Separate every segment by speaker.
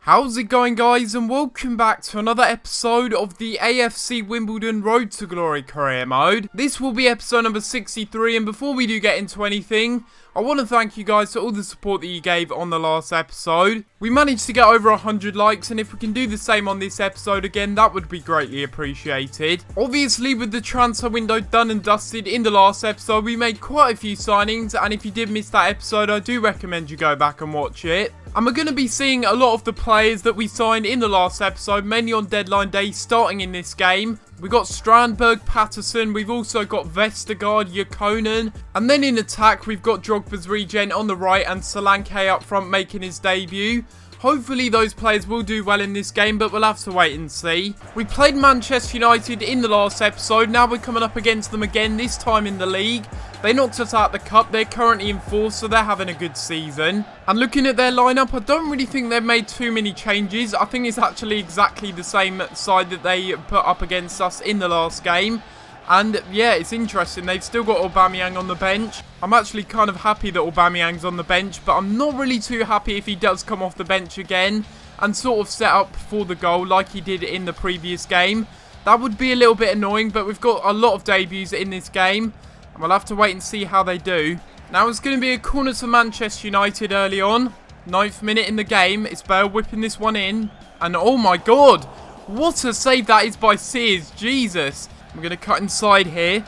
Speaker 1: How's it going, guys, and welcome back to another episode of the AFC Wimbledon Road to Glory Career Mode. This will be episode number 63, and before we do get into anything, I want to thank you guys for all the support that you gave on the last episode. We managed to get over 100 likes, and if we can do the same on this episode again, that would be greatly appreciated. Obviously, with the transfer window done and dusted in the last episode, we made quite a few signings, and if you did miss that episode, I do recommend you go back and watch it. And we're going to be seeing a lot of the players that we signed in the last episode, mainly on deadline day, starting in this game. We got Strandberg, Patterson, we've also got Vestergaard, Ykkönen, and then in attack we've got Drogba's Regen on the right and Solanke up front making his debut. Hopefully those players will do well in this game, but we'll have to wait and see. We played Manchester United in the last episode, now we're coming up against them again, this time in the league. They knocked us out the cup, they're currently in fourth, so they're having a good season. And looking at their lineup, I don't really think they've made too many changes. I think it's actually exactly the same side that they put up against us in the last game. And yeah, it's interesting, they've still got Aubameyang on the bench. I'm actually kind of happy that Aubameyang's on the bench, but I'm not really too happy if he does come off the bench again and sort of set up for the goal like he did in the previous game. That would be a little bit annoying, but we've got a lot of debuts in this game. And we'll have to wait and see how they do. Now it's going to be a corner to Manchester United early on. 9th minute in the game. It's Bale whipping this one in. And oh my god. What a save that is by Sears. Jesus. We're going to cut inside here.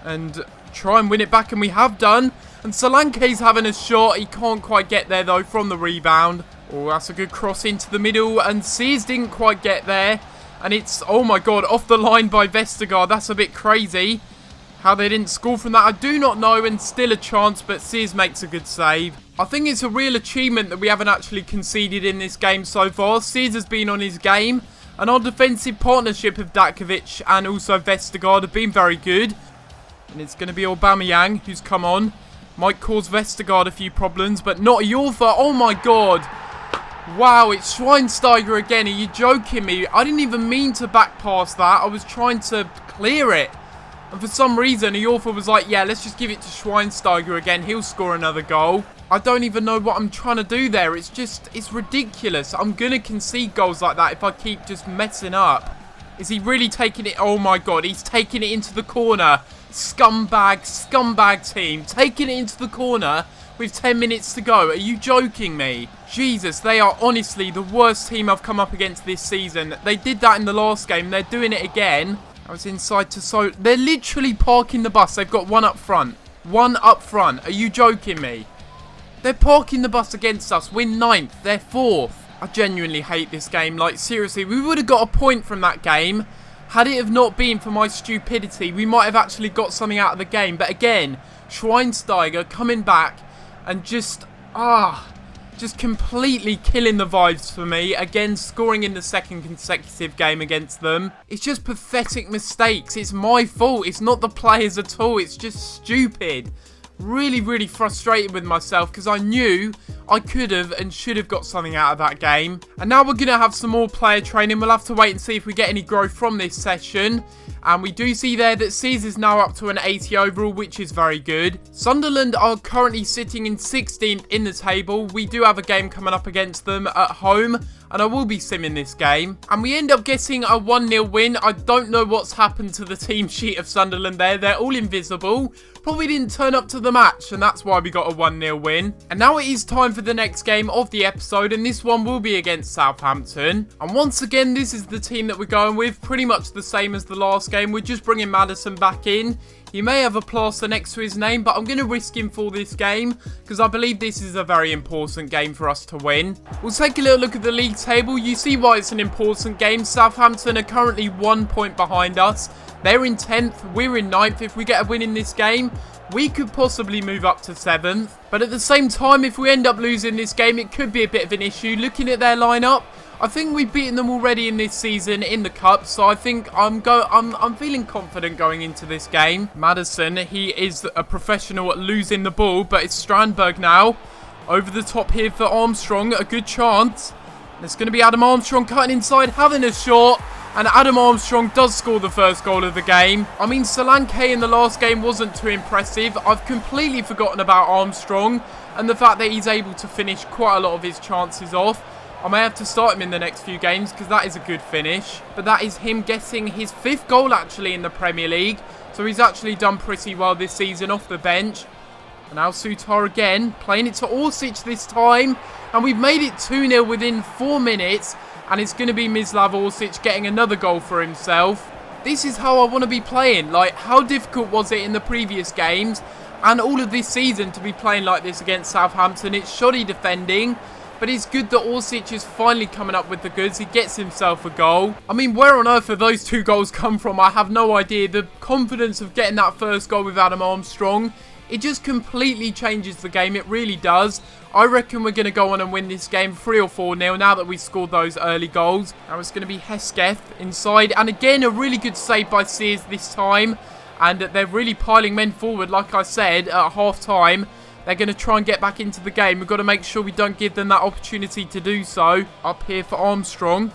Speaker 1: And try and win it back. And we have done. And Solanke's having a shot. He can't quite get there though from the rebound. Oh, that's a good cross into the middle. And Sears didn't quite get there. And it's, oh my god, off the line by Vestergaard. That's a bit crazy. How they didn't score from that, I do not know, and still a chance, but Sears makes a good save. I think it's a real achievement that we haven't actually conceded in this game so far. Sears has been on his game, and our defensive partnership of Dakovic and also Vestergaard have been very good. And it's going to be Aubameyang who's come on. Might cause Vestergaard a few problems, but not Yorfa. Oh my god. Wow, it's Schweinsteiger again. Are you joking me? I didn't even mean to back pass that. I was trying to clear it. And for some reason, Iorfa was like, yeah, let's just give it to Schweinsteiger again. He'll score another goal. I don't even know what I'm trying to do there. It's just, it's ridiculous. I'm going to concede goals like that if I keep just messing up. Is he really taking it? Oh my god, he's taking it into the corner. Scumbag team. Taking it into the corner with 10 minutes to go. Are you joking me? Jesus, they are honestly the worst team I've come up against this season. They did that in the last game. They're doing it again. I was inside to they're literally parking the bus. They've got one up front. One up front. Are you joking me? They're parking the bus against us. We're 9th. They're 4th. I genuinely hate this game. Like, seriously, we would have got a point from that game. Had it have not been for my stupidity, we might have actually got something out of the game. But again, Schweinsteiger coming back and just completely killing the vibes for me. Again, scoring in the second consecutive game against them. It's just pathetic mistakes. It's my fault. It's not the players at all. It's just stupid. Really, really frustrated with myself because I knew I could have and should have got something out of that game. And now we're going to have some more player training. We'll have to wait and see if we get any growth from this session. And we do see there that Sears is now up to an 80 overall, which is very good. Sunderland are currently sitting in 16th in the table. We do have a game coming up against them at home, and I will be simming this game. And we end up getting a 1-0 win. I don't know what's happened to the team sheet of Sunderland there. They're all invisible. Probably didn't turn up to the match, and that's why we got a 1-0 win. And now it is time for the next game of the episode, and this one will be against Southampton. And once again, this is the team that we're going with. Pretty much the same as the last game. We're just bringing Maddison back in. He may have a plaster next to his name, but I'm going to risk him for this game because I believe this is a very important game for us to win. We'll take a little look at the league table. You see why it's an important game. Southampton are currently 1 point behind us. They're in 10th. We're in 9th. If we get a win in this game, we could possibly move up to 7th. But at the same time, if we end up losing this game, it could be a bit of an issue. Looking at their lineup, I think we've beaten them already in this season in the cup, so I think I'm feeling confident going into this game. Maddison, he is a professional at losing the ball, but it's Strandberg now. Over the top here for Armstrong, a good chance. It's going to be Adam Armstrong cutting inside, having a shot. And Adam Armstrong does score the first goal of the game. I mean, Solanke in the last game wasn't too impressive. I've completely forgotten about Armstrong and the fact that he's able to finish quite a lot of his chances off. I may have to start him in the next few games because that is a good finish. But that is him getting his 5th goal actually in the Premier League. So he's actually done pretty well this season off the bench. And now Sutar again, playing it to Orsic this time. And we've made it 2-0 within 4 minutes. And it's going to be Mislav Orsic getting another goal for himself. This is how I want to be playing. Like, how difficult was it in the previous games and all of this season to be playing like this against Southampton? It's shoddy defending, but it's good that Orsic is finally coming up with the goods. He gets himself a goal. I mean, where on earth have those 2 goals come from? I have no idea. The confidence of getting that first goal with Adam Armstrong, it just completely changes the game. It really does. I reckon we're going to go on and win this game 3 or 4-0 now that we've scored those early goals. Now it's going to be Hesketh inside. And again, a really good save by Sears this time. And they're really piling men forward, like I said, at half-time. They're going to try and get back into the game. We've got to make sure we don't give them that opportunity to do so. Up here for Armstrong.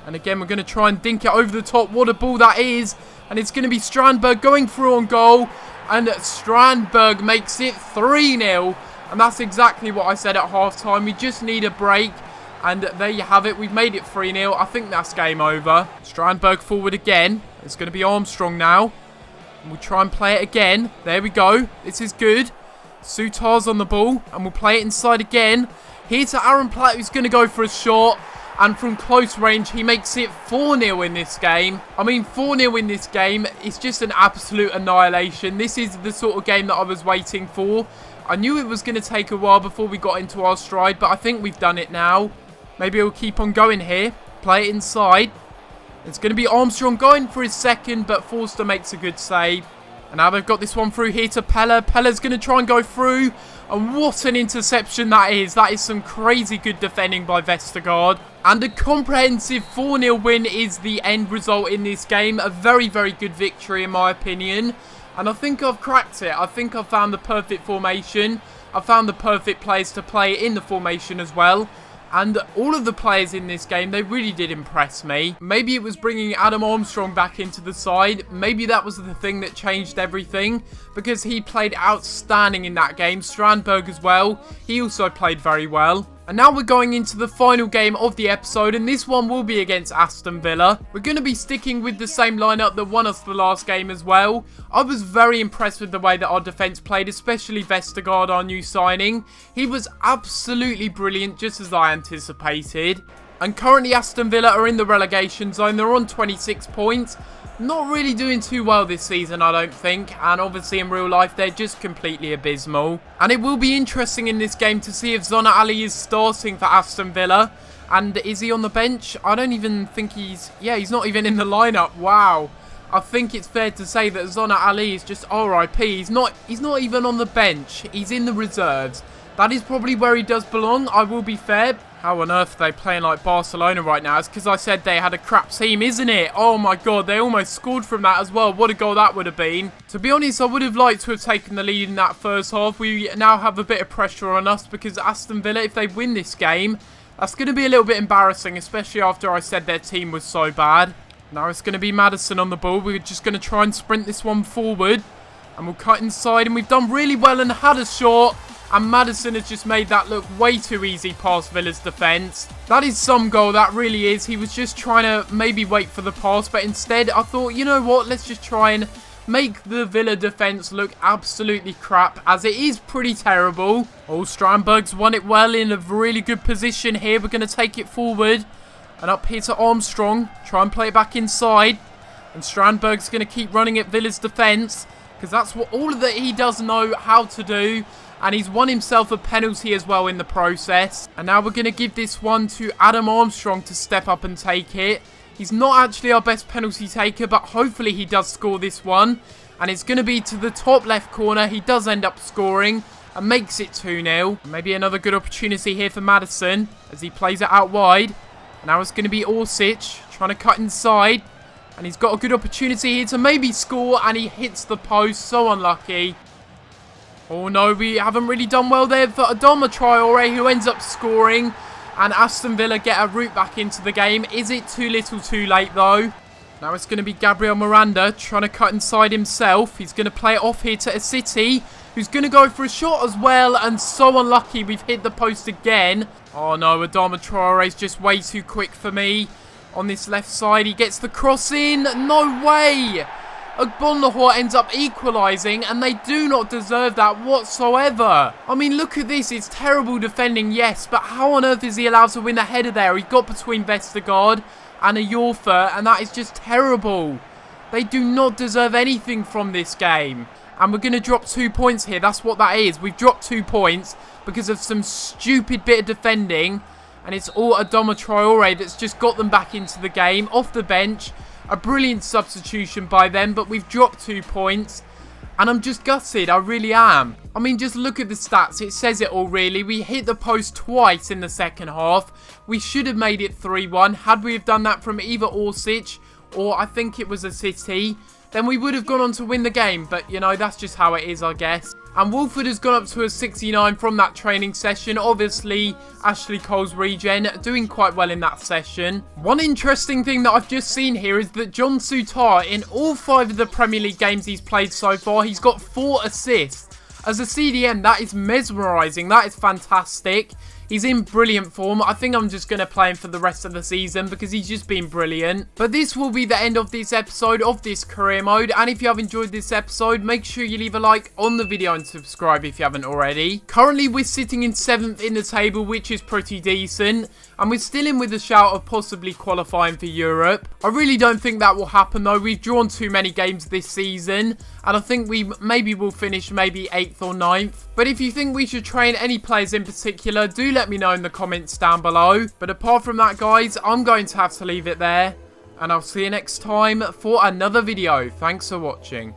Speaker 1: And again, we're going to try and dink it over the top. What a ball that is. And it's going to be Strandberg going through on goal. And Strandberg makes it 3-0. And that's exactly what I said at half-time. We just need a break. And there you have it. We've made it 3-0. I think that's game over. Strandberg forward again. It's going to be Armstrong now. And we'll try and play it again. There we go. This is good. Sutar's on the ball. And we'll play it inside again. Here to Aaron Platt, who's going to go for a shot. And from close range, he makes it 4-0 in this game. I mean, 4-0 in this game is just an absolute annihilation. This is the sort of game that I was waiting for. I knew it was going to take a while before we got into our stride, but I think we've done it now. Maybe we'll keep on going here. Play it inside. It's going to be Armstrong going for his 2nd, but Forster makes a good save. And now they've got this one through here to Pella. Pella's going to try and go through. And what an interception that is. That is some crazy good defending by Vestergaard. And a comprehensive 4-0 win is the end result in this game. A very, very good victory in my opinion. And I think I've cracked it. I think I've found the perfect formation. I've found the perfect players to play in the formation as well. And all of the players in this game, they really did impress me. Maybe it was bringing Adam Armstrong back into the side. Maybe that was the thing that changed everything. Because he played outstanding in that game. Strandberg as well. He also played very well. And now we're going into the final game of the episode, and this one will be against Aston Villa. We're going to be sticking with the same lineup that won us the last game as well. I was very impressed with the way that our defence played, especially Vestergaard, our new signing. He was absolutely brilliant, just as I anticipated. And currently Aston Villa are in the relegation zone. They're on 26 points. Not really doing too well this season, I don't think. And obviously in real life, they're just completely abysmal. And it will be interesting in this game to see if Zona Ali is starting for Aston Villa. And is he on the bench? I don't even think he's... Yeah, he's not even in the lineup. Wow. I think it's fair to say that Zona Ali is just RIP. He's not even on the bench. He's in the reserves. That is probably where he does belong, I will be fair. How on earth are they playing like Barcelona right now? It's because I said they had a crap team, isn't it? Oh my god, they almost scored from that as well. What a goal that would have been. To be honest, I would have liked to have taken the lead in that first half. We now have a bit of pressure on us because Aston Villa, if they win this game, that's going to be a little bit embarrassing, especially after I said their team was so bad. Now it's going to be Maddison on the ball. We're just going to try and sprint this one forward. And we'll cut inside, and we've done really well and had a shot. And Maddison has just made that look way too easy past Villa's defence. That is some goal, that really is. He was just trying to maybe wait for the pass, but instead I thought, you know what, let's just try and make the Villa defence look absolutely crap, as it is pretty terrible. Oh, Strandberg's won it well in a really good position here. We're going to take it forward. And up here to Armstrong. Try and play it back inside. And Strandberg's going to keep running at Villa's defence, because that's what all that he does know how to do. And he's won himself a penalty as well in the process. And now we're going to give this one to Adam Armstrong to step up and take it. He's not actually our best penalty taker, but hopefully he does score this one. And it's going to be to the top left corner. He does end up scoring and makes it 2-0. Maybe another good opportunity here for Maddison as he plays it out wide. And now it's going to be Orsic trying to cut inside. And he's got a good opportunity here to maybe score, and he hits the post. So unlucky. Oh no, we haven't really done well there for Adama Traore, who ends up scoring. And Aston Villa get a route back into the game. Is it too little too late though? Now it's going to be Gabriel Miranda trying to cut inside himself. He's going to play it off here to a City. who's going to go for a shot as well. And so unlucky, we've hit the post again. Oh no, Adama Traore is just way too quick for me. On this left side, he gets the cross in. No way! Agbonlahor ends up equalising, and they do not deserve that whatsoever. I mean, look at this. It's terrible defending, yes, but how on earth is he allowed to win the header there? He got between Vestergaard and a Yorfer, and that is just terrible. They do not deserve anything from this game. And we're going to drop 2 points here. That's what that is. We've dropped 2 points because of some stupid bit of defending. And it's all Adama Traore that's just got them back into the game. Off the bench. A brilliant substitution by them. But we've dropped 2 points. And I'm just gutted. I really am. I mean, just look at the stats. It says it all, really. We hit the post twice in the second half. We should have made it 3-1. Had we have done that from either Orsic or I think it was a City, then we would have gone on to win the game. But, you know, that's just how it is, I guess. And Wolford has gone up to a 69 from that training session. Obviously, Ashley Cole's Regen doing quite well in that session. One interesting thing that I've just seen here is that John Souttar, in all 5 of the Premier League games he's played so far, he's got 4 assists. As a CDM, that is mesmerising. That is fantastic. He's in brilliant form. I think I'm just going to play him for the rest of the season because he's just been brilliant. But this will be the end of this episode of this career mode. And if you have enjoyed this episode, make sure you leave a like on the video and subscribe if you haven't already. Currently, we're sitting in 7th in the table, which is pretty decent. And we're still in with a shout of possibly qualifying for Europe. I really don't think that will happen though. We've drawn too many games this season. And I think we maybe will finish maybe 8th or 9th. But if you think we should train any players in particular, do let me know in the comments down below. But apart from that, guys, I'm going to have to leave it there. And I'll see you next time for another video. Thanks for watching.